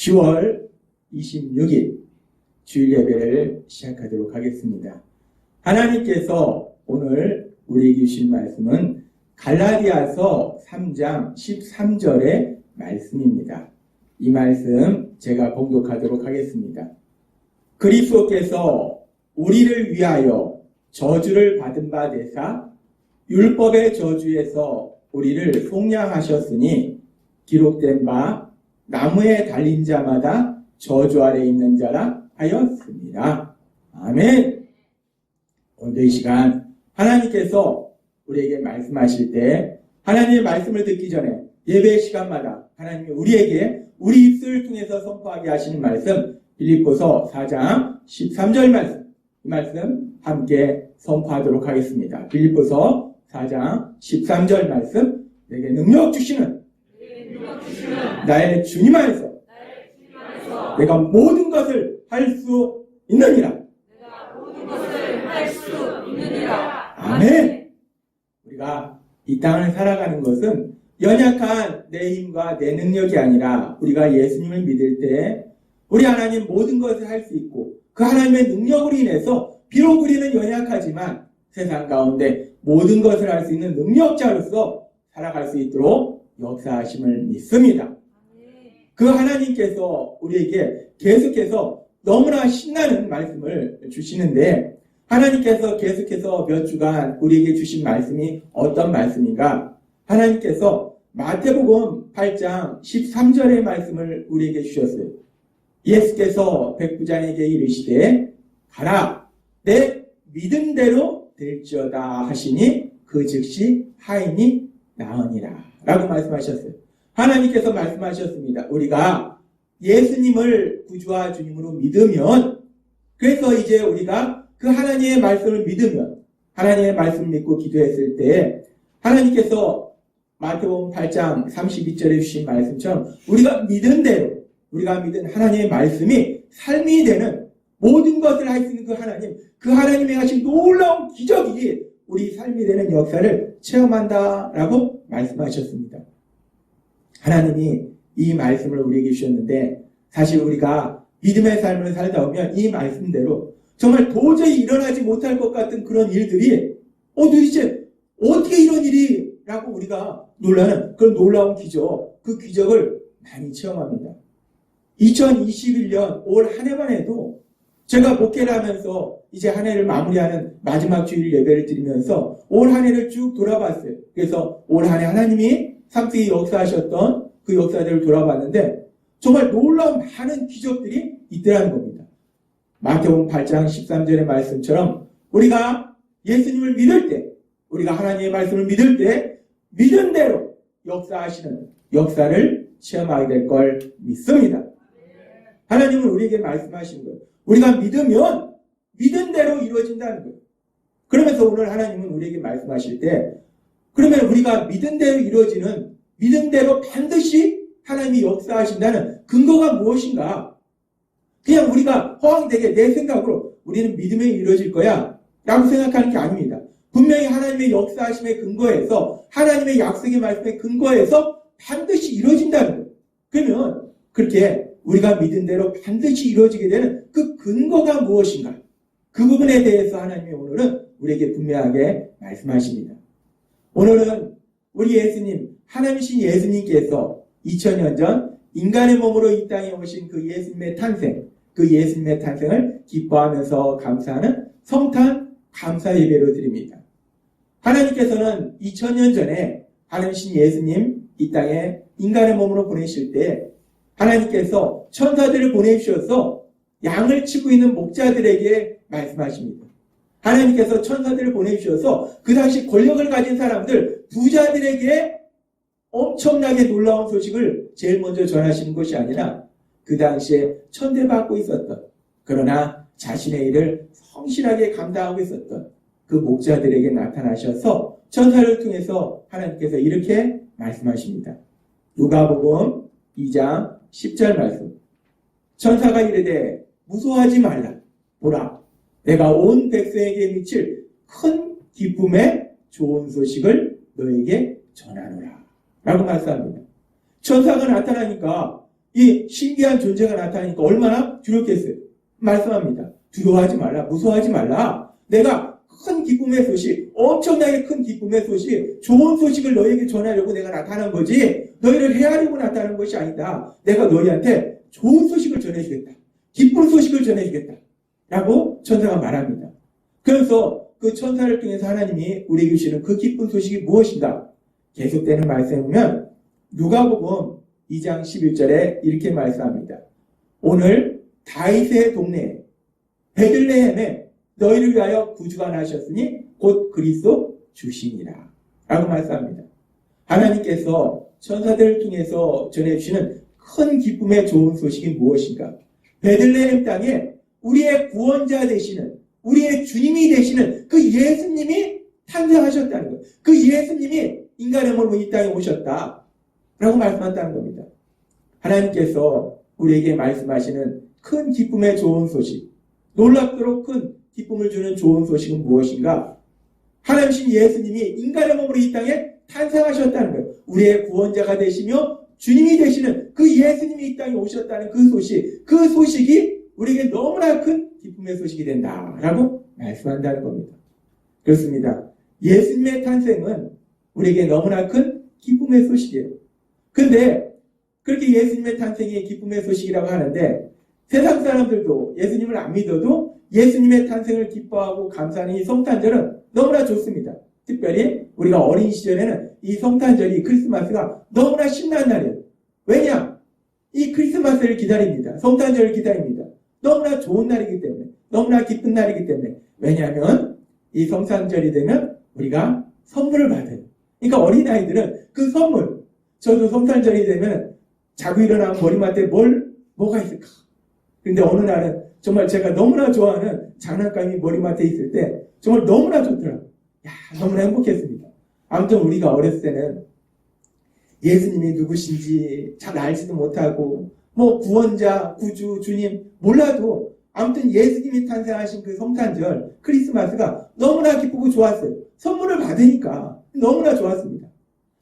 10월 26일 주일 예배를 시작하도록 하겠습니다. 하나님께서 오늘 우리에게 주신 말씀은 갈라디아서 3장 13절의 말씀입니다. 이 말씀 제가 봉독하도록 하겠습니다. 그리스도께서 우리를 위하여 저주를 받은 바 되사 율법의 저주에서 우리를 속량하셨으니 기록된 바 나무에 달린 자마다 저주 아래 있는 자라 하였습니다. 아멘. 오늘도 이 시간 하나님께서 우리에게 말씀하실 때 하나님의 말씀을 듣기 전에 예배 시간마다 하나님이 우리에게 우리 입술을 통해서 선포하게 하시는 말씀 빌립보서 4장 13절 말씀, 이 말씀 함께 선포하도록 하겠습니다. 빌립보서 4장 13절 말씀, 내게 능력 주시는 나의 주님 안에서 내가 모든 것을 할 수 있느니라. 아멘. 우리가 이 땅을 살아가는 것은 연약한 내 힘과 내 능력이 아니라 우리가 예수님을 믿을 때 우리 하나님 모든 것을 할 수 있고 그 하나님의 능력으로 인해서 비록 우리는 연약하지만 세상 가운데 모든 것을 할 수 있는 능력자로서 살아갈 수 있도록 역사하심을 믿습니다. 그 하나님께서 우리에게 계속해서 너무나 신나는 말씀을 주시는데 하나님께서 계속해서 몇 주간 우리에게 주신 말씀이 어떤 말씀인가? 하나님께서 마태복음 8장 13절의 말씀을 우리에게 주셨어요. 예수께서 백부장에게 이르시되 가라 내 믿음대로 될지어다 하시니 그 즉시 하인이 나으니라 라고 말씀하셨어요. 하나님께서 말씀하셨습니다. 우리가 예수님을 구주와 주님으로 믿으면, 그래서 이제 우리가 그 하나님의 말씀을 믿으면, 하나님의 말씀을 믿고 기도했을 때 하나님께서 마태복음 8장 32절에 주신 말씀처럼 우리가 믿은 대로, 우리가 믿은 하나님의 말씀이 삶이 되는 모든 것을 할 수 있는 그 하나님의 하신 놀라운 기적이 우리 삶이 되는 역사를 체험한다라고 말씀하셨습니다. 하나님이 이 말씀을 우리에게 주셨는데 사실 우리가 믿음의 삶을 살다 보면 이 말씀대로 정말 도저히 일어나지 못할 것 같은 그런 일들이 도대체 어떻게 이런 일이 라고 우리가 놀라는 그런 놀라운 기적, 그 기적을 많이 체험합니다. 2021년 올 한 해만 해도 제가 목회를 하면서 이제 한 해를 마무리하는 마지막 주일 예배를 드리면서 올 한 해를 쭉 돌아봤어요. 그래서 올 한 해 하나님이 삶속에 역사하셨던 그 역사들을 돌아봤는데 정말 놀라운 많은 기적들이 있더라는 겁니다. 마태복음 8장 13절의 말씀처럼 우리가 예수님을 믿을 때, 우리가 하나님의 말씀을 믿을 때 믿은 대로 역사하시는 역사를 체험하게 될 걸 믿습니다. 하나님은 우리에게 말씀하시는 거예요. 우리가 믿으면 믿은 대로 이루어진다는 거예요. 그러면서 오늘 하나님은 우리에게 말씀하실 때 그러면 우리가 믿은 대로 이루어지는, 믿은 대로 반드시 하나님이 역사하신다는 근거가 무엇인가? 그냥 우리가 허황되게 내 생각으로 우리는 믿음에 이루어질 거야 라고 생각하는 게 아닙니다. 분명히 하나님의 역사하심의 근거에서, 하나님의 약속의 말씀의 근거에서 반드시 이루어진다는 거예요. 그러면 그렇게 우리가 믿은 대로 반드시 이루어지게 되는 그 근거가 무엇인가? 그 부분에 대해서 하나님이 오늘은 우리에게 분명하게 말씀하십니다. 오늘은 우리 예수님, 하나님이신 예수님께서 2000년 전 인간의 몸으로 이 땅에 오신 그 예수님의 탄생, 그 예수님의 탄생을 기뻐하면서 감사하는 성탄 감사 예배로 드립니다. 하나님께서는 2000년 전에 하나님이신 예수님 이 땅에 인간의 몸으로 보내실 때 하나님께서 천사들을 보내주셔서 양을 치고 있는 목자들에게 말씀하십니다. 하나님께서 천사들을 보내주셔서 그 당시 권력을 가진 사람들, 부자들에게 엄청나게 놀라운 소식을 제일 먼저 전하시는 것이 아니라 그 당시에 천대받고 있었던, 그러나 자신의 일을 성실하게 감당하고 있었던 그 목자들에게 나타나셔서 천사를 통해서 하나님께서 이렇게 말씀하십니다. 누가복음 2장 10절 말씀. 천사가 이르되 무서워하지 말라. 보라, 내가 온 백성에게 미칠 큰 기쁨의 좋은 소식을 너에게 전하노라 라고 말씀합니다. 천사가 나타나니까 이 신기한 존재가 나타나니까 얼마나 두렵겠어요. 말씀합니다. 두려워하지 말라, 무서워하지 말라. 내가 큰 기쁨의 소식, 엄청나게 큰 기쁨의 소식, 좋은 소식을 너희에게 전하려고 내가 나타난 거지 너희를 해하려고 나타난 것이 아니다. 내가 너희한테 좋은 소식을 전해주겠다. 기쁜 소식을 전해주겠다. 라고 천사가 말합니다. 그래서 그 천사를 통해서 하나님이 우리에게 주시는 그 기쁜 소식이 무엇인가? 계속되는 말씀에 보면 누가복음 2장 11절에 이렇게 말씀합니다. 오늘 다윗의 동네에 베들레헴에 너희를 위하여 구주가 나셨으니 곧 그리스도 주시니라 라고 말씀합니다. 하나님께서 천사들을 통해서 전해주시는 큰 기쁨의 좋은 소식이 무엇인가? 베들레헴 땅에 우리의 구원자 되시는, 우리의 주님이 되시는 그 예수님이 탄생하셨다는 것. 그 예수님이 인간의 몸으로 이 땅에 오셨다 라고 말씀한다는 겁니다. 하나님께서 우리에게 말씀하시는 큰 기쁨의 좋은 소식, 놀랍도록 큰 기쁨을 주는 좋은 소식은 무엇인가? 하나님신 예수님이 인간의 몸으로 이 땅에 탄생하셨다는 거예요. 우리의 구원자가 되시며 주님이 되시는 그 예수님이 이 땅에 오셨다는 그 소식, 그 소식이 우리에게 너무나 큰 기쁨의 소식이 된다라고 말씀한다는 겁니다. 그렇습니다. 예수님의 탄생은 우리에게 너무나 큰 기쁨의 소식이에요. 근데 그렇게 예수님의 탄생이 기쁨의 소식이라고 하는데 세상 사람들도 예수님을 안 믿어도 예수님의 탄생을 기뻐하고 감사하는 이 성탄절은 너무나 좋습니다. 특별히 우리가 어린 시절에는 이 성탄절이 크리스마스가 너무나 신나는 날이에요. 왜냐? 이 크리스마스를 기다립니다. 성탄절을 기다립니다. 너무나 좋은 날이기 때문에, 너무나 기쁜 날이기 때문에. 왜냐하면 이 성탄절이 되면 우리가 선물을 받아요. 그러니까 어린아이들은 그 선물, 저도 성탄절이 되면 자고 일어나면 머리맡에 뭐가 있을까? 근데 어느 날은 정말 제가 너무나 좋아하는 장난감이 머리맡에 있을 때 정말 너무나 좋더라고요. 너무나 행복했습니다. 아무튼 우리가 어렸을 때는 예수님이 누구신지 잘 알지도 못하고 구원자, 구주, 주님 몰라도 아무튼 예수님이 탄생하신 그 성탄절, 크리스마스가 너무나 기쁘고 좋았어요. 선물을 받으니까 너무나 좋았습니다.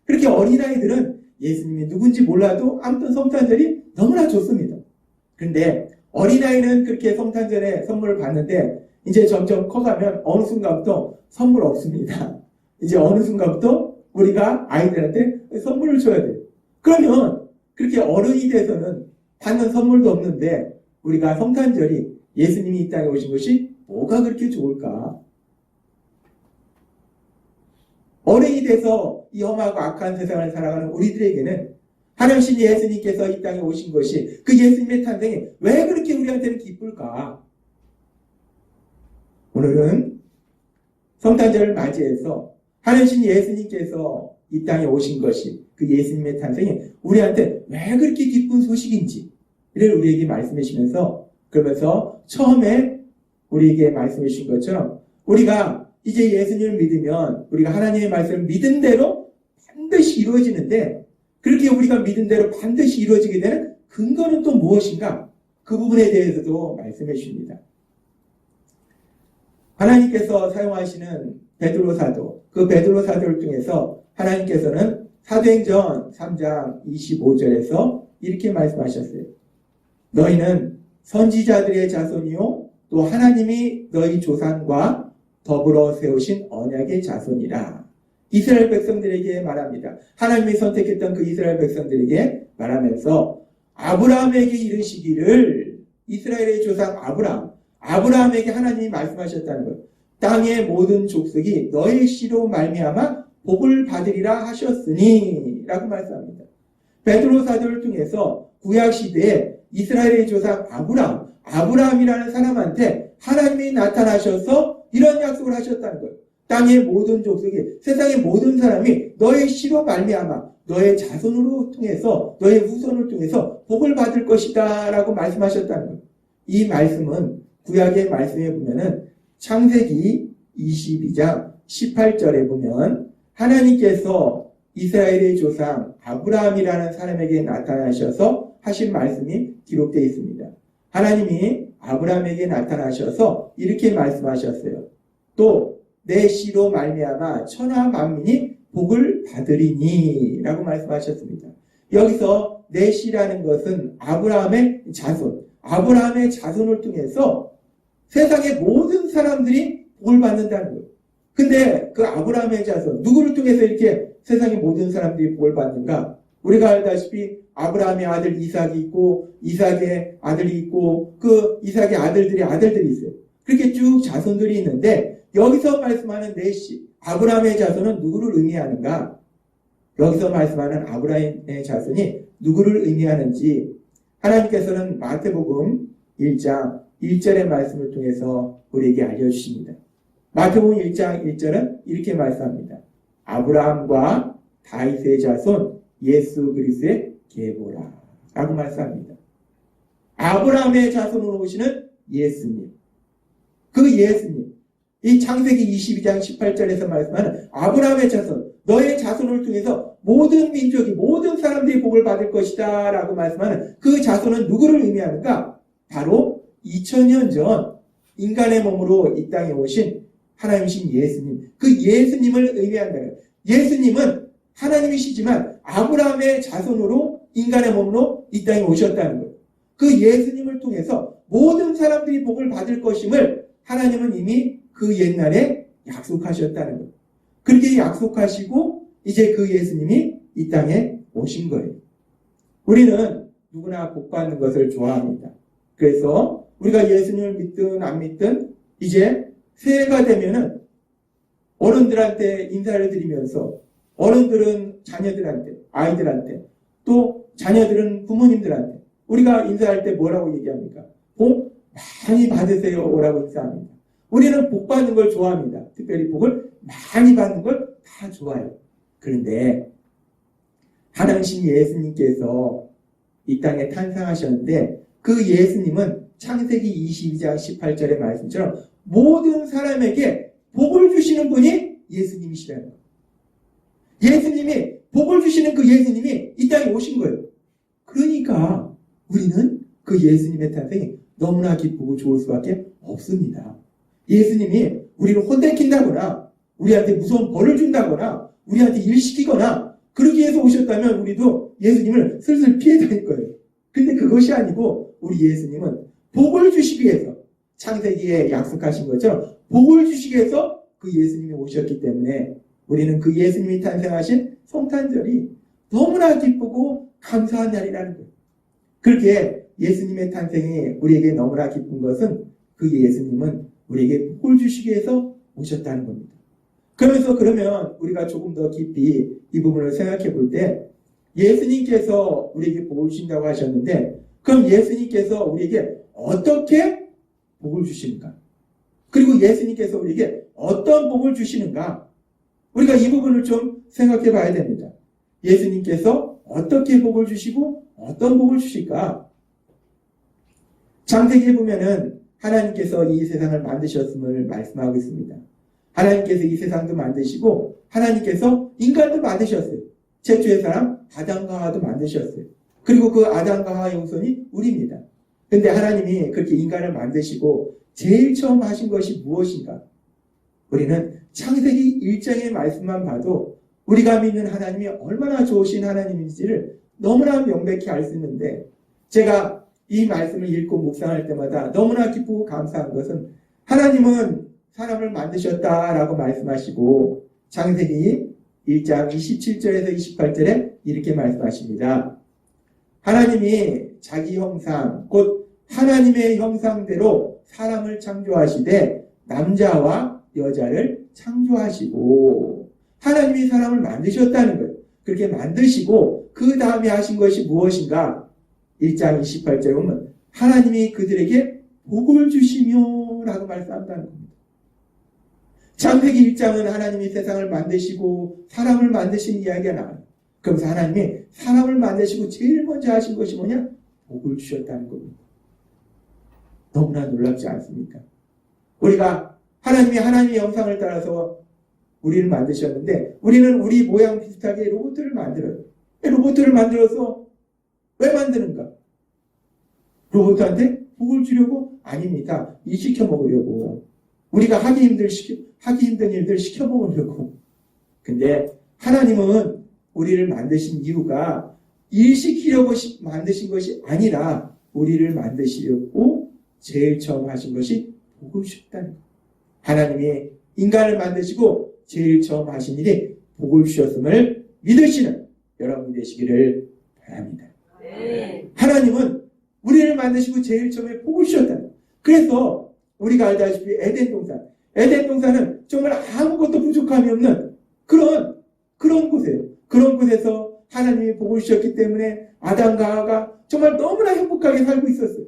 그렇게 어린아이들은 예수님이 누군지 몰라도 아무튼 성탄절이 너무나 좋습니다. 그런데 어린아이는 그렇게 성탄절에 선물을 받는데 이제 점점 커가면 어느 순간부터 선물 없습니다. 이제 어느 순간부터 우리가 아이들한테 선물을 줘야 돼요. 그러면 그렇게 어른이 돼서는 받는 선물도 없는데 우리가 성탄절이 예수님이 이 땅에 오신 것이 뭐가 그렇게 좋을까? 어른이 돼서 이 험하고 악한 세상을 살아가는 우리들에게는 하나님 예수님께서 이 땅에 오신 것이 그 예수님의 탄생이 왜 그렇게 우리한테는 기쁠까? 오늘은 성탄절을 맞이해서 하나님 예수님께서 이 땅에 오신 것이 그 예수님의 탄생이 우리한테 왜 그렇게 기쁜 소식인지를 우리에게 말씀해 주시면서 그러면서 처음에 우리에게 말씀해 주신 것처럼 우리가 이제 예수님을 믿으면 우리가 하나님의 말씀을 믿은 대로 반드시 이루어지는데 그렇게 우리가 믿은 대로 반드시 이루어지게 되는 근거는 또 무엇인가? 그 부분에 대해서도 말씀해 주십니다. 하나님께서 사용하시는 베드로 사도, 그 베드로 사도를 통해서 하나님께서는 사도행전 3장 25절에서 이렇게 말씀하셨어요. 너희는 선지자들의 자손이요 또 하나님이 너희 조상과 더불어 세우신 언약의 자손이라. 이스라엘 백성들에게 말합니다. 하나님이 선택했던 그 이스라엘 백성들에게 말하면서 아브라함에게 이르시기를 이스라엘의 조상 아브라함에게 하나님이 말씀하셨다는 것. 땅의 모든 족속이 너의 씨로 말미암아 복을 받으리라 하셨으니 라고 말씀합니다. 베드로 사도를 통해서 구약시대에 이스라엘의 조상 아브라함이라는 사람한테 하나님이 나타나셔서 이런 약속을 하셨다는 거예요. 땅의 모든 족속이, 세상의 모든 사람이 너의 씨로 말미암아 너의 자손으로 통해서, 너의 후손을 통해서 복을 받을 것이다 라고 말씀하셨다는 거예요. 이 말씀은 구약의 말씀에 보면은 창세기 22장 18절에 보면 하나님께서 이스라엘의 조상 아브라함이라는 사람에게 나타나셔서 하신 말씀이 기록되어 있습니다. 하나님이 아브라함에게 나타나셔서 이렇게 말씀하셨어요. 또 내 씨로 말미암아 천하 만민이 복을 받으리니 라고 말씀하셨습니다. 여기서 넷이라는 것은 아브라함의 자손, 아브라함의 자손을 통해서 세상의 모든 사람들이 복을 받는다는 거예요. 근데 그 아브라함의 자손, 누구를 통해서 이렇게 세상의 모든 사람들이 복을 받는가? 우리가 알다시피 아브라함의 아들 이삭이 있고, 이삭의 아들이 있고, 그 이삭의 아들들이 있어요. 그렇게 쭉 자손들이 있는데, 여기서 말씀하는 넷이, 아브라함의 자손은 누구를 의미하는가? 여기서 말씀하는 아브라함의 자손이 누구를 의미하는지, 하나님께서는 마태복음 1장 1절의 말씀을 통해서 우리에게 알려주십니다. 마태복음 1장 1절은 이렇게 말씀합니다. 아브라함과 다윗의 자손 예수 그리스도의 계보라 라고 말씀합니다. 아브라함의 자손으로 오시는 예수님, 그 예수님, 이 창세기 22장 18절에서 말씀하는 아브라함의 자손, 너의 자손을 통해서 모든 민족이, 모든 사람들이 복을 받을 것이다 라고 말씀하는 그 자손은 누구를 의미하는가? 바로 2000년 전 인간의 몸으로 이 땅에 오신 하나님이신 예수님, 그 예수님을 의미한다. 예수님은 하나님이시지만 아브라함의 자손으로 인간의 몸으로 이 땅에 오셨다는 거예요. 그 예수님을 통해서 모든 사람들이 복을 받을 것임을 하나님은 이미 그 옛날에 약속하셨다는 거예요. 그렇게 약속하시고 이제 그 예수님이 이 땅에 오신 거예요. 우리는 누구나 복 받는 것을 좋아합니다. 그래서 우리가 예수님을 믿든 안 믿든 이제 새해가 되면은 어른들한테 인사를 드리면서, 어른들은 자녀들한테, 아이들한테, 또 자녀들은 부모님들한테 우리가 인사할 때 뭐라고 얘기합니까? 복 많이 받으세요 라고 인사합니다. 우리는 복 받는 걸 좋아합니다. 특별히 복을 많이 받는 걸 다 좋아해요. 그런데 하나님 예수님께서 이 땅에 탄생하셨는데 그 예수님은 창세기 22장 18절의 말씀처럼 모든 사람에게 복을 주시는 분이 예수님이시라는 거예요. 예수님이, 복을 주시는 그 예수님이 이 땅에 오신 거예요. 그러니까 우리는 그 예수님의 탄생이 너무나 기쁘고 좋을 수밖에 없습니다. 예수님이 우리를 혼내킨다거나 우리한테 무서운 벌을 준다거나 우리한테 일 시키거나 그렇게 해서 오셨다면 우리도 예수님을 슬슬 피해 다닐 거예요. 근데 그것이 아니고 우리 예수님은 복을 주시기 위해서, 창세기에 약속하신 것처럼 복을 주시기 위해서 그 예수님이 오셨기 때문에 우리는 그 예수님이 탄생하신 성탄절이 너무나 기쁘고 감사한 날이라는 거예요. 그렇게 예수님의 탄생이 우리에게 너무나 기쁜 것은 그 예수님은 우리에게 복을 주시기 위해서 오셨다는 겁니다. 그러면 우리가 조금 더 깊이 이 부분을 생각해 볼 때 예수님께서 우리에게 복을 주신다고 하셨는데 그럼 예수님께서 우리에게 어떻게 복을 주시는가? 그리고 예수님께서 우리에게 어떤 복을 주시는가? 우리가 이 부분을 좀 생각해 봐야 됩니다. 예수님께서 어떻게 복을 주시고 어떤 복을 주실까? 창세기에 보면은 하나님께서 이 세상을 만드셨음을 말씀하고 있습니다. 하나님께서 이 세상도 만드시고 하나님께서 인간도 만드셨어요. 최초의 사람 아담과 하와도 만드셨어요. 그리고 그 아담과 하와의 후손이 우리입니다. 근데 하나님이 그렇게 인간을 만드시고 제일 처음 하신 것이 무엇인가? 우리는 창세기 1장의 말씀만 봐도 우리가 믿는 하나님이 얼마나 좋으신 하나님인지를 너무나 명백히 알 수 있는데 제가 이 말씀을 읽고 묵상할 때마다 너무나 기쁘고 감사한 것은 하나님은 사람을 만드셨다라고 말씀하시고 창세기 1장 27절에서 28절에 이렇게 말씀하십니다. 하나님이 자기 형상 곧 하나님의 형상대로 사람을 창조하시되 남자와 여자를 창조하시고 하나님이 사람을 만드셨다는 거예요. 그렇게 만드시고 그 다음에 하신 것이 무엇인가? 1장 28절에 보면 하나님이 그들에게 복을 주시며 라고 말씀한다는 겁니다. 창세기 1장은 하나님이 세상을 만드시고 사람을 만드신 이야기가 나와요. 그러면서 하나님이 사람을 만드시고 제일 먼저 하신 것이 뭐냐? 복을 주셨다는 겁니다. 너무나 놀랍지 않습니까? 우리가 하나님이 하나님의 형상을 따라서 우리를 만드셨는데 우리는 우리 모양 비슷하게 로봇을 만들어요. 로봇을 만들어서 왜 만드는가? 로봇한테 복을 주려고? 아닙니다. 일 시켜 먹으려고. 우리가 하기 힘든 일들 시켜 먹으려고. 근데 하나님은 우리를 만드신 이유가 일시키려고 만드신 것이 아니라 우리를 만드시려고 제일 처음 하신 것이 보고 싶다는 거예요. 하나님이 인간을 만드시고 제일 처음 하신 일이 보고 주셨음을 믿으시는 여러분이 되시기를 바랍니다. 네. 하나님은 우리를 만드시고 제일 처음에 보고 주셨다는 거예요. 그래서 우리가 알다시피 에덴 동산은 정말 아무것도 부족함이 없는 그런 곳이에요. 그런 곳에서 하나님이 보고 주셨기 때문에 아담과 하와가 정말 너무나 행복하게 살고 있었어요.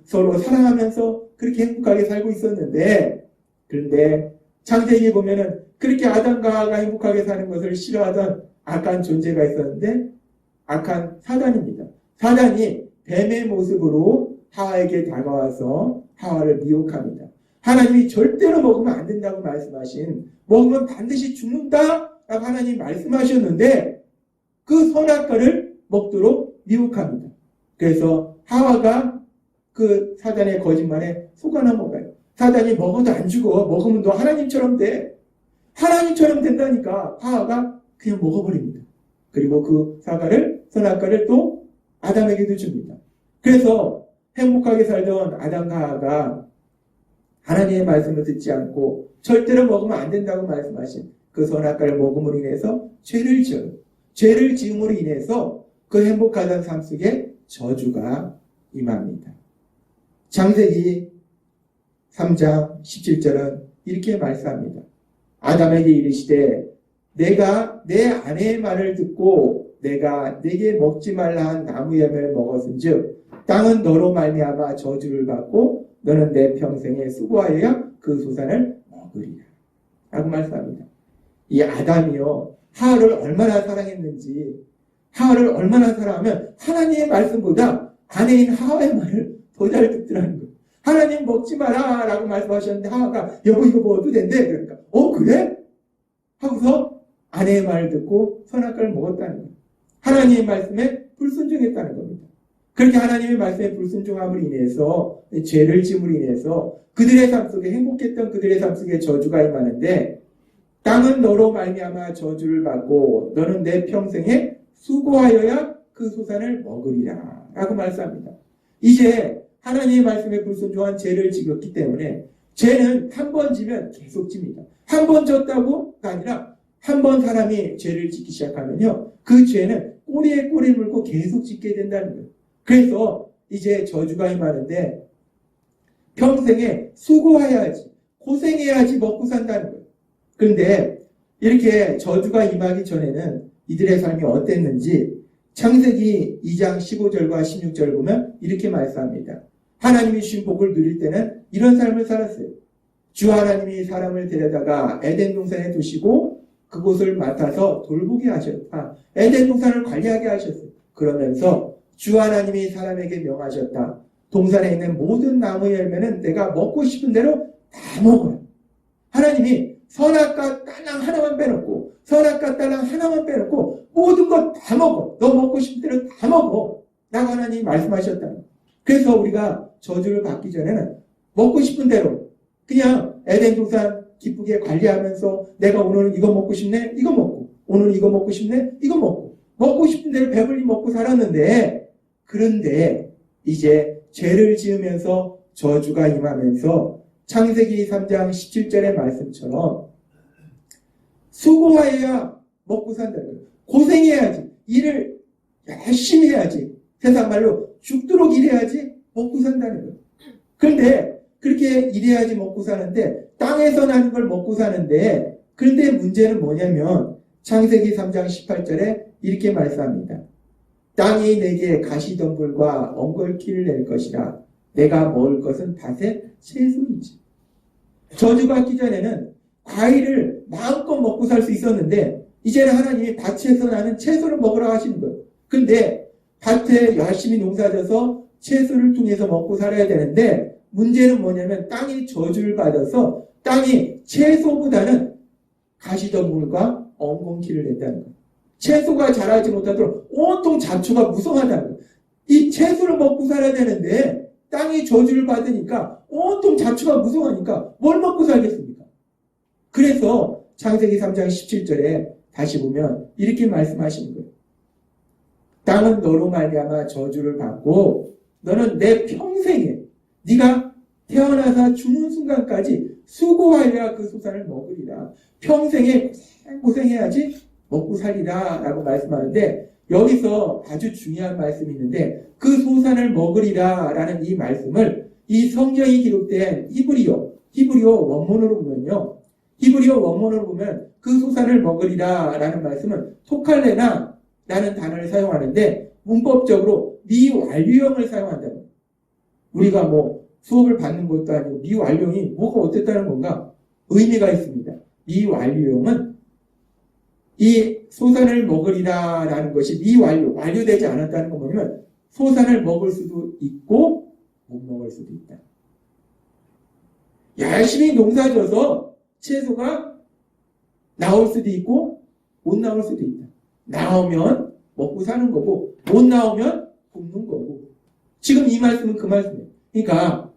서로 사랑하면서 그렇게 행복하게 살고 있었는데, 그런데 창세기에 보면은 그렇게 아담과 하와가 행복하게 사는 것을 싫어하던 악한 존재가 있었는데, 악한 사단입니다. 사단이 뱀의 모습으로 하와에게 다가와서 하와를 미혹합니다. 하나님이 절대로 먹으면 안 된다고 말씀하신, 먹으면 반드시 죽는다 라고 하나님이 말씀하셨는데 그 선악과를 먹도록 미혹합니다. 그래서 하와가 그 사단의 거짓말에 속아 넘어가요. 사단이 먹어도 안 죽어. 먹으면 너 하나님처럼 돼. 하나님처럼 된다니까 하와가 그냥 먹어버립니다. 그리고 그 선악과를 또 아담에게도 줍니다. 그래서 행복하게 살던 아담과 하와가 하나님의 말씀을 듣지 않고 절대로 먹으면 안 된다고 말씀하신 그 선악과를 먹음으로 인해서 죄를 지어요. 죄를 지음으로 인해서 그 행복하던 삶 속에 저주가 임합니다. 창세기 3장 17절은 이렇게 말씀합니다. 아담에게 이르시되 내가 내 아내의 말을 듣고 내가 내게 먹지 말라 한 나무 열매를 먹었은즉 땅은 너로 말미암아 저주를 받고 너는 내 평생에 수고하여야 그 소산을 먹으리라 라고 말씀합니다. 이 아담이요 하와를 얼마나 사랑했는지, 하와를 얼마나 사랑하면 하나님의 말씀보다 아내인 하와의 말을 더 잘 듣더라는 거예요. 하나님 먹지 마라 라고 말씀하셨는데 하와가 여보 이거 먹어도 된대. 그러니까 그래? 하고서 아내의 말을 듣고 선악과를 먹었다는 거예요. 하나님의 말씀에 불순종했다는 겁니다. 그렇게 하나님의 말씀에 불순종함으로 인해서 죄를 지음으로 인해서 그들의 삶 속에 행복했던 그들의 삶 속에 저주가 임하는데 땅은 너로 말미암아 저주를 받고 너는 내 평생에 수고하여야 그 소산을 먹으리라 라고 말씀합니다. 이제 하나님의 말씀에 불순종한 죄를 지었기 때문에 죄는 한 번 지면 계속 집니다. 한 번 졌다고가 아니라 한 번 사람이 죄를 짓기 시작하면요 그 죄는 꼬리에 꼬리 물고 계속 짓게 된다는 거예요. 그래서 이제 저주가 임하는데 평생에 수고해야지, 고생해야지 먹고 산다는 거예요. 그런데 이렇게 저주가 임하기 전에는 이들의 삶이 어땠는지 창세기 2장 15절과 16절을 보면 이렇게 말씀합니다. 하나님이 주신 복을 누릴 때는 이런 삶을 살았어요. 주 하나님이 사람을 데려다가 에덴 동산에 두시고 그곳을 맡아서 돌보게 하셨다. 에덴 동산을 관리하게 하셨어요. 그러면서 주 하나님이 사람에게 명하셨다. 동산에 있는 모든 나무 열매는 내가 먹고 싶은 대로 다 먹어라. 하나님이 선악과 딸랑 하나만 빼놓고 선악과 딸랑 하나만 빼놓고 모든 것 다 먹어. 너 먹고 싶은 대로 다 먹어. 라고 하나님이 말씀하셨다. 그래서 우리가 저주를 받기 전에는 먹고 싶은 대로 그냥 에덴 동산 기쁘게 관리하면서 내가 오늘은 이거 먹고 싶네? 이거 먹고 오늘은 이거 먹고 싶네? 이거 먹고 싶은 대로 배불리 먹고 살았는데 그런데 이제 죄를 지으면서 저주가 임하면서 창세기 3장 17절의 말씀처럼 수고해야 먹고 산다는 거예요. 고생해야지. 일을 열심히 해야지. 세상 말로 죽도록 일해야지 먹고 산다는 거예요. 그런데 그렇게 일해야지 먹고 사는데 땅에서 나는 걸 먹고 사는데 그런데 문제는 뭐냐면 창세기 3장 18절에 이렇게 말씀합니다. 땅이 내게 가시덤불과 엉겅퀴를 낼 것이라 내가 먹을 것은 밭의 채소이지. 저주받기 전에는 과일을 마음껏 먹고 살 수 있었는데 이제는 하나님이 밭에서 나는 채소를 먹으라고 하시는 거예요. 근데 밭에 열심히 농사져서 채소를 통해서 먹고 살아야 되는데 문제는 뭐냐면 땅이 저주를 받아서 땅이 채소보다는 가시덤불과 엉겅퀴를 냈다는 거예요. 채소가 자라지 못하도록 온통 잡초가 무성하다는 거예요. 이 채소를 먹고 살아야 되는데 땅이 저주를 받으니까 온통 잡초가 무성하니까 뭘 먹고 살겠습니까? 그래서 창세기 3장 17절에 다시 보면 이렇게 말씀하시는 거예요. 땅은 너로 말미암아 저주를 받고 너는 내 평생에 네가 태어나서 죽는 순간까지 수고하여야 그 소산을 먹으리라. 평생에 고생해야지 먹고 살리라 라고 말씀하는데, 여기서 아주 중요한 말씀이 있는데, 그 소산을 먹으리라 라는 이 말씀을 이 성경이 기록된 히브리어 원문으로 보면요, 히브리어 원문으로 보면 그 소산을 먹으리라 라는 말씀은 토칼레나 라는 단어를 사용하는데, 문법적으로 미완료형을 사용한다는 거예요. 우리가 뭐 수업을 받는 것도 아니고 미완료형이 뭐가 어땠다는 건가? 의미가 있습니다. 미완료형은 이 소산을 먹으리라 라는 것이 완료되지 않았다는 건 뭐냐면, 소산을 먹을 수도 있고 못 먹을 수도 있다. 열심히 농사져서 채소가 나올 수도 있고 못 나올 수도 있다. 나오면 먹고 사는 거고 못 나오면 굶는 거고. 지금 이 말씀은 그 말씀이에요. 그러니까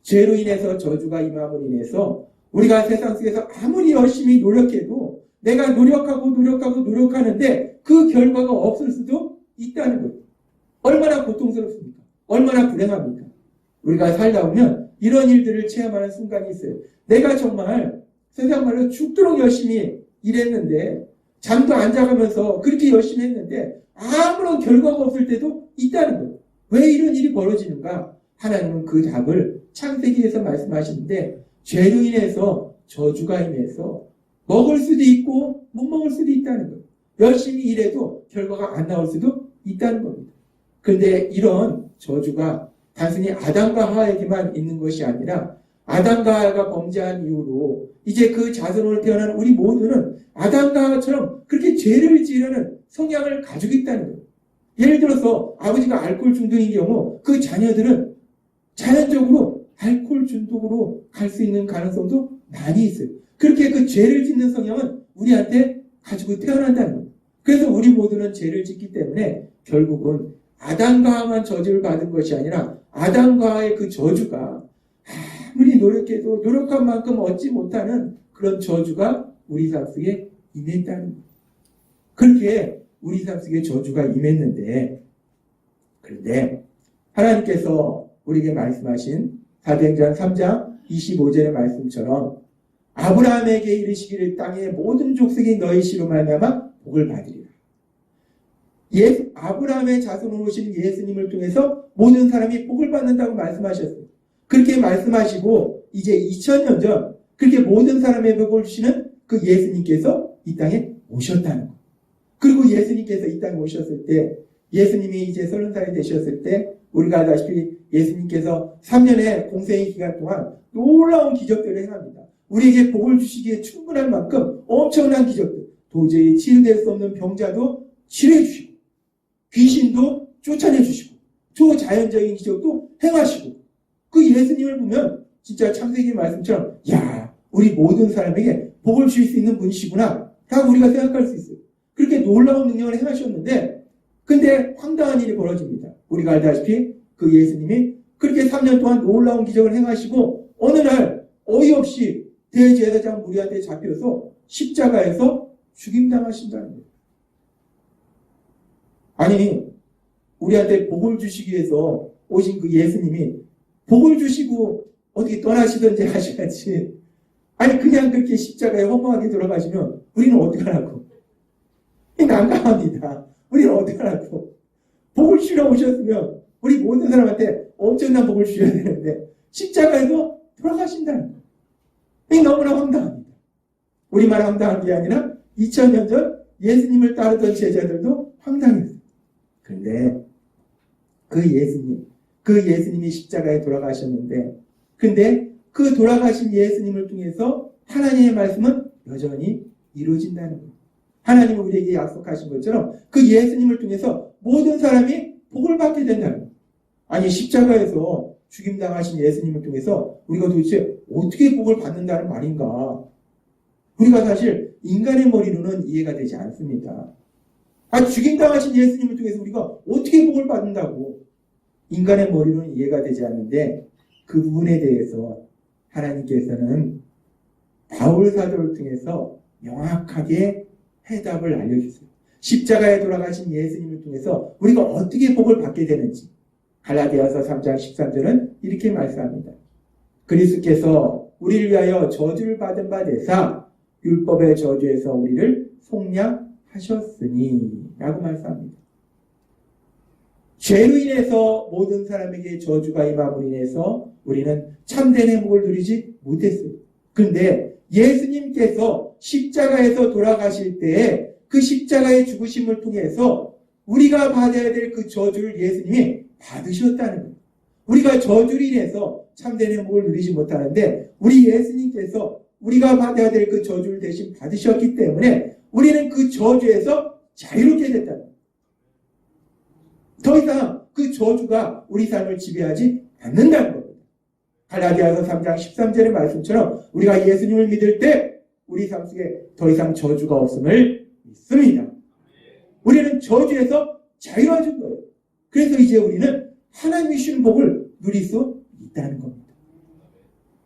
죄로 인해서 저주가 임함으로 인해서 우리가 세상 속에서 아무리 열심히 노력해도 내가 노력하는데 그 결과가 없을 수도 있다는 거예요. 얼마나 고통스럽습니까? 얼마나 불행합니까? 우리가 살다 보면 이런 일들을 체험하는 순간이 있어요. 내가 정말 세상 말로 죽도록 열심히 일했는데, 잠도 안 자가면서 그렇게 열심히 했는데 아무런 결과가 없을 때도 있다는 거예요. 왜 이런 일이 벌어지는가? 하나님은 그 답을 창세기에서 말씀하시는데, 죄로 인해서 저주가 임해서 먹을 수도 있고 못 먹을 수도 있다는 거예요. 열심히 일해도 결과가 안 나올 수도 있다는 겁니다. 그런데 이런 저주가 단순히 아담과 하와에게만 있는 것이 아니라, 아담과 하와가 범죄한 이후로 이제 그 자손으로 태어난 우리 모두는 아담과 하와처럼 그렇게 죄를 지으려는 성향을 가지고 있다는 거예요. 예를 들어서 아버지가 알코올 중독인 경우 그 자녀들은 자연적으로 알코올 중독으로 갈 수 있는 가능성도 많이 있어요. 그렇게 그 죄를 짓는 성향은 우리한테 가지고 태어난다는 거예요. 그래서 우리 모두는 죄를 짓기 때문에 결국은 아담과 하와만 저주를 받은 것이 아니라 아담과 하와의 그 저주가 아무리 노력해도 노력한 만큼 얻지 못하는 그런 저주가 우리 삶 속에 임했다는 거예요. 그렇게 우리 삶 속에 저주가 임했는데, 그런데 하나님께서 우리에게 말씀하신 사도행전 3장 25절의 말씀처럼 아브라함에게 이르시기를 땅의 모든 족속이 너희 씨로 말미암아 복을 받으리라. 아브라함의 자손으로 오신 예수님을 통해서 모든 사람이 복을 받는다고 말씀하셨어요. 그렇게 말씀하시고 이제 2000년 전 그렇게 모든 사람의 복을 주시는 그 예수님께서 이 땅에 오셨다는 거예요. 그리고 예수님께서 이 땅에 오셨을 때, 예수님이 이제 30살이 되셨을 때, 우리가 알다시피 예수님께서 3년의 공생의 기간 동안 놀라운 기적들을 행합니다. 우리에게 복을 주시기에 충분할 만큼 엄청난 기적들, 도저히 치유될 수 없는 병자도 치료해 주시고, 귀신도 쫓아내 주시고, 초자연적인 기적도 행하시고, 그 예수님을 보면 진짜 창세기 말씀처럼, 야, 우리 모든 사람에게 복을 주실 수 있는 분이시구나, 다 우리가 생각할 수 있어요. 그렇게 놀라운 능력을 행하셨는데, 근데 황당한 일이 벌어집니다. 우리가 알다시피 그 예수님이 그렇게 3년 동안 놀라운 기적을 행하시고 어느 날 어이없이 대제사장 무리한테 잡혀서 십자가에서 죽임당하신다는 거예요. 아니, 우리한테 복을 주시기 위해서 오신 그 예수님이 복을 주시고 어떻게 떠나시든지 하셔야지, 아니 그냥 그렇게 십자가에 허무하게 돌아가시면 우리는 어떡하라고? 난감합니다. 우리는 어떡하라고? 복을 주시러 오셨으면 우리 모든 사람한테 엄청난 복을 주셔야 되는데 십자가에서 돌아가신다는 거예요. 이게 너무나 황당합니다. 우리만 황당한 게 아니라 2000년 전 예수님을 따르던 제자들도 황당했어요. 그런데 그 예수님이 십자가에 돌아가셨는데, 근데 그 돌아가신 예수님을 통해서 하나님의 말씀은 여전히 이루어진다는 거예요. 하나님은 우리에게 약속하신 것처럼 그 예수님을 통해서 모든 사람이 복을 받게 된다는 거예요. 아니, 십자가에서 죽임당하신 예수님을 통해서 우리가 도대체 어떻게 복을 받는다는 말인가? 우리가 사실 인간의 머리로는 이해가 되지 않습니다. 죽임당하신 예수님을 통해서 우리가 어떻게 복을 받는다고? 인간의 머리로는 이해가 되지 않는데, 그 부분에 대해서 하나님께서는 바울 사도를 통해서 명확하게 해답을 알려주세요. 십자가에 돌아가신 예수님을 통해서 우리가 어떻게 복을 받게 되는지 갈라디아서 3장 13절은 이렇게 말씀합니다. 그리스도께서 우리를 위하여 저주를 받은 바 되사 율법의 저주에서 우리를 속량하셨으니 라고 말씀합니다. 죄로 인해서 모든 사람에게 저주가 임함으로 인해서 우리는 참된 행복을 누리지 못했어요. 그런데 예수님께서 십자가에서 돌아가실 때에 그 십자가의 죽으심을 통해서 우리가 받아야 될 그 저주를 예수님이 받으셨다는 거예요. 우리가 저주로 인해서 참된 행복을 누리지 못하는데 우리 예수님께서 우리가 받아야 될 그 저주를 대신 받으셨기 때문에 우리는 그 저주에서 자유롭게 됐다는 거예요. 더 이상 그 저주가 우리 삶을 지배하지 않는다는 겁니다. 갈라디아서 3장 13절의 말씀처럼 우리가 예수님을 믿을 때 우리 삶 속에 더 이상 저주가 없음을 믿습니다. 우리는 저주에서 자유로워진 거예요. 그래서 이제 우리는 하나님이 주신 복을 누릴 수 있다는 겁니다.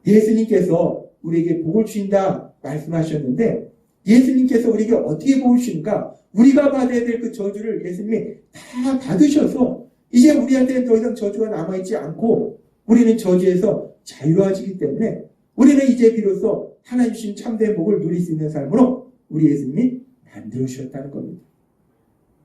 예수님께서 우리에게 복을 주신다 말씀하셨는데 예수님께서 우리에게 어떻게 복을 주신가? 우리가 받아야 될 그 저주를 예수님이 다 받으셔서 이제 우리한테는 더 이상 저주가 남아있지 않고 우리는 저주에서 자유로워지기 때문에 우리는 이제 비로소 하나님 주신 참된 복을 누릴 수 있는 삶으로 우리 예수님이 만들어 주셨다는 겁니다.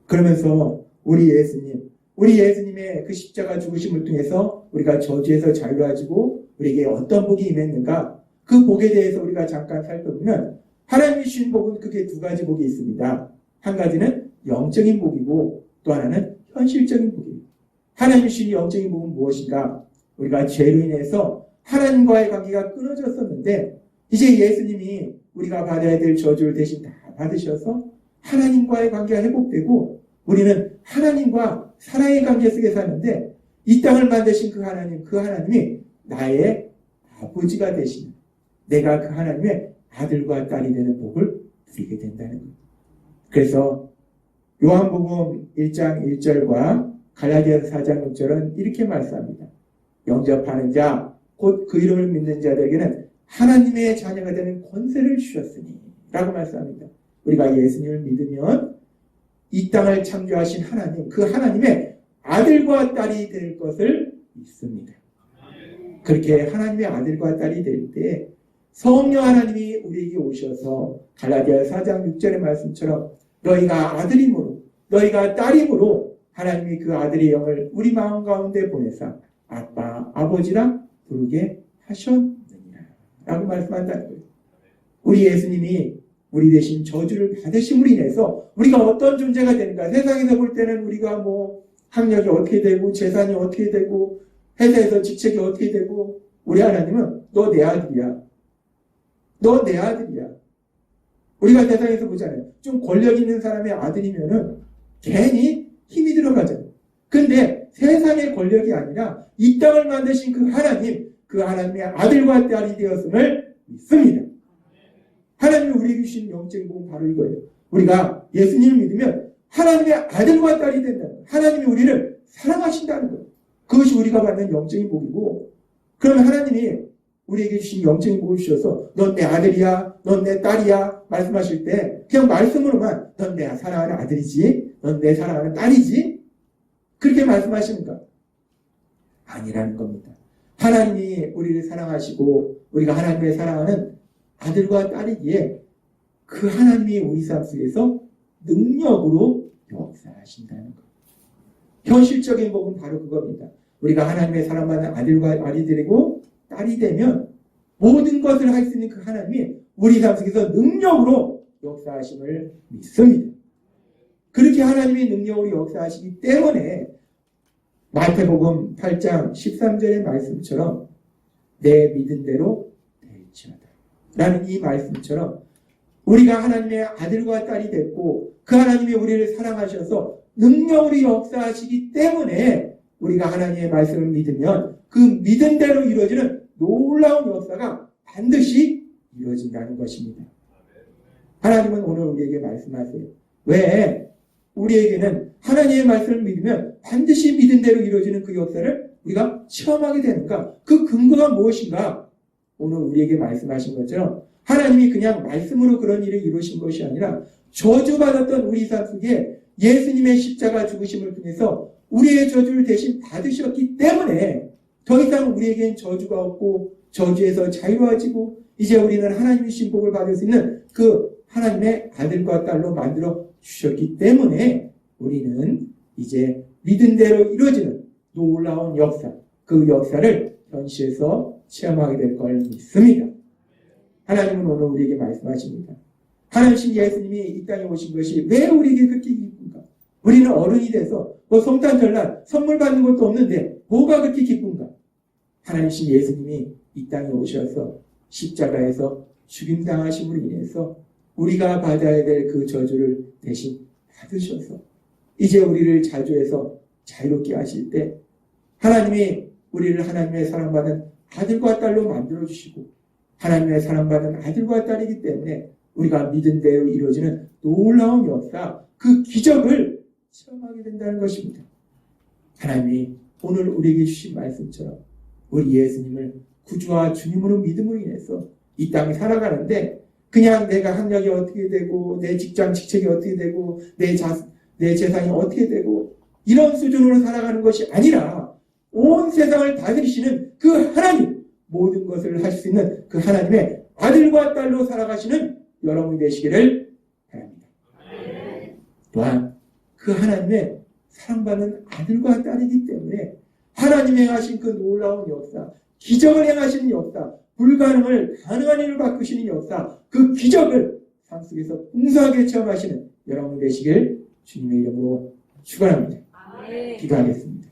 그러면서 우리 예수님의 그 십자가 죽으심을 통해서 우리가 저주에서 자유로워지고 우리에게 어떤 복이 임했는가? 그 복에 대해서 우리가 잠깐 살펴보면 하나님이 주신 복은 크게 두 가지 복이 있습니다. 한 가지는 영적인 복이고 또 하나는 현실적인 복입니다. 하나님이 주신 영적인 복은 무엇인가? 우리가 죄로 인해서 하나님과의 관계가 끊어졌었는데 이제 예수님이 우리가 받아야 될 저주를 대신 다 받으셔서 하나님과의 관계가 회복되고 우리는 하나님과 사랑의 관계 속에 사는데 이 땅을 만드신 그 하나님이 나의 아버지가 되시는 내가 그 하나님의 아들과 딸이 되는 복을 누리게 된다는 겁니다. 그래서 요한복음 1장 1절과 갈라디아서 4장 6절은 이렇게 말씀합니다. 영접하는 자, 곧 그 이름을 믿는 자들에게는 하나님의 자녀가 되는 권세를 주셨으니 라고 말씀합니다. 우리가 예수님을 믿으면 이 땅을 창조하신 하나님, 그 하나님의 아들과 딸이 될 것을 믿습니다. 그렇게 하나님의 아들과 딸이 될 때 성령 하나님이 우리에게 오셔서 갈라디아서 4장 6절의 말씀처럼 너희가 아들임으로 너희가 딸임으로 하나님이 그 아들의 영을 우리 마음 가운데 보내사 아빠, 아버지라 부르게 하셨느니라 라고 말씀한다는 거예요. 우리 예수님이 우리 대신 저주를 받으심으로 인해서 우리가 어떤 존재가 되는가? 세상에서 볼 때는 우리가 뭐 학력이 어떻게 되고 재산이 어떻게 되고 회사에서 직책이 어떻게 되고 우리 하나님은 너 내 아들이야. 너 내 아들이야. 우리가 세상에서 보잖아요. 좀 권력 있는 사람의 아들이면은 괜히 힘이 들어가잖아요. 근데 세상의 권력이 아니라 이 땅을 만드신 그 하나님의 아들과 딸이 되었음을 믿습니다. 하나님이 우리에게 주신 영적인 복은 바로 이거예요. 우리가 예수님을 믿으면 하나님의 아들과 딸이 된다는 거예요. 하나님이 우리를 사랑하신다는 거예요. 그것이 우리가 받는 영적인 복이고 그러면 하나님이 우리에게 주신 영적인 복을 주셔서 넌 내 아들이야, 넌 내 딸이야 말씀하실 때 그냥 말씀으로만 넌 내 사랑하는 아들이지, 넌 내 사랑하는 딸이지 그렇게 말씀하시는가? 아니라는 겁니다. 하나님이 우리를 사랑하시고 우리가 하나님의 사랑하는 아들과 딸이기에 그 하나님이 우리 삶 속에서 능력으로 역사하신다는 것. 현실적인 복은 바로 그겁니다. 우리가 하나님의 사랑받는 아들과 딸이 되고 딸이 되면 모든 것을 할 수 있는 그 하나님이 우리 삶 속에서 능력으로 역사하심을 믿습니다. 그렇게 하나님이 능력으로 역사하시기 때문에 마태복음 8장 13절의 말씀처럼 내 믿은 대로 될지어다 라는 이 말씀처럼 우리가 하나님의 아들과 딸이 됐고 그 하나님이 우리를 사랑하셔서 능력으로 역사하시기 때문에 우리가 하나님의 말씀을 믿으면 그 믿은 대로 이루어지는 놀라운 역사가 반드시 이루어진다는 것입니다. 하나님은 오늘 우리에게 말씀하세요. 왜? 우리에게는 하나님의 말씀을 믿으면 반드시 믿은 대로 이루어지는 그 역사를 우리가 체험하게 되는가? 그 근거가 무엇인가? 오늘 우리에게 말씀하신 것처럼 하나님이 그냥 말씀으로 그런 일을 이루신 것이 아니라 저주받았던 우리 삶 속에 예수님의 십자가 죽으심을 통해서 우리의 저주를 대신 받으셨기 때문에 더 이상 우리에겐 저주가 없고 저주에서 자유로워지고 이제 우리는 하나님의 신복을 받을 수 있는 그 하나님의 아들과 딸로 만들어 주셨기 때문에 우리는 이제 믿은 대로 이루어지는 놀라운 역사, 그 역사를 현실에서 체험하게 될 걸 믿습니다. 하나님은 오늘 우리에게 말씀하십니다. 하나님 예수님이 이 땅에 오신 것이 왜 우리에게 그렇게 기쁜가? 우리는 어른이 돼서 성탄절날 선물 받는 것도 없는데 뭐가 그렇게 기쁜가? 하나님 예수님이 이 땅에 오셔서 십자가에서 죽임당하심으로 인해서 우리가 받아야 될 그 저주를 대신 받으셔서 이제 우리를 자주해서 자유롭게 하실 때 하나님이 우리를 하나님의 사랑받는 아들과 딸로 만들어주시고 하나님의 사랑받는 아들과 딸이기 때문에 우리가 믿은 대로 이루어지는 놀라운 역사, 그 기적을 체험하게 된다는 것입니다. 하나님이 오늘 우리에게 주신 말씀처럼 우리 예수님을 구주와 주님으로 믿음으로 인해서 이 땅에 살아가는데 그냥 내가 학력이 어떻게 되고 내 직장 직책이 어떻게 되고 내 재산이 어떻게 되고 이런 수준으로 살아가는 것이 아니라 온 세상을 다스리시는 그 하나님, 모든 것을 하실 수 있는 그 하나님의 아들과 딸로 살아가시는 여러분이 되시기를 바랍니다. 또한 그 하나님의 사랑받는 아들과 딸이기 때문에 하나님이 행하신 그 놀라운 역사, 기적을 행하시는 역사, 불가능을 가능한 일로 바꾸시는 역사, 그 기적을 삶 속에서 풍성하게 체험하시는 여러분 되시길 주님의 이름으로 축원합니다. 기도하겠습니다.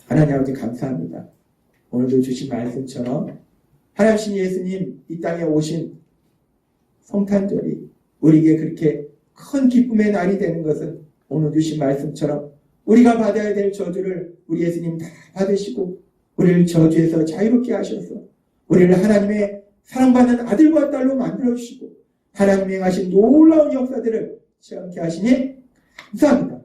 하나님 아버지 감사합니다. 오늘도 주신 말씀처럼 하나님 예수님 이 땅에 오신 성탄절이 우리에게 그렇게 큰 기쁨의 날이 되는 것은 오늘 주신 말씀처럼 우리가 받아야 될 저주를 우리 예수님 다 받으시고 우리를 저주에서 자유롭게 하셔서 우리를 하나님의 사랑받는 아들과 딸로 만들어주시고 하나님이 행하신 놀라운 역사들을 체험케 하시니 감사합니다.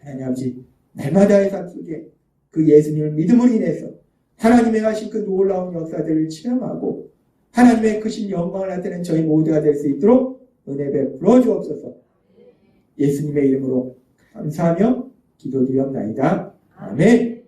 하나님 아버지 날마다의 삶 속에 그 예수님을 믿음으로 인해서 하나님이 행하신 그 놀라운 역사들을 체험하고 하나님의 크신 영광을 나타내는 저희 모두가 될 수 있도록 은혜 베풀어 주옵소서. 예수님의 이름으로 감사하며 기도드렸나이다. 아멘.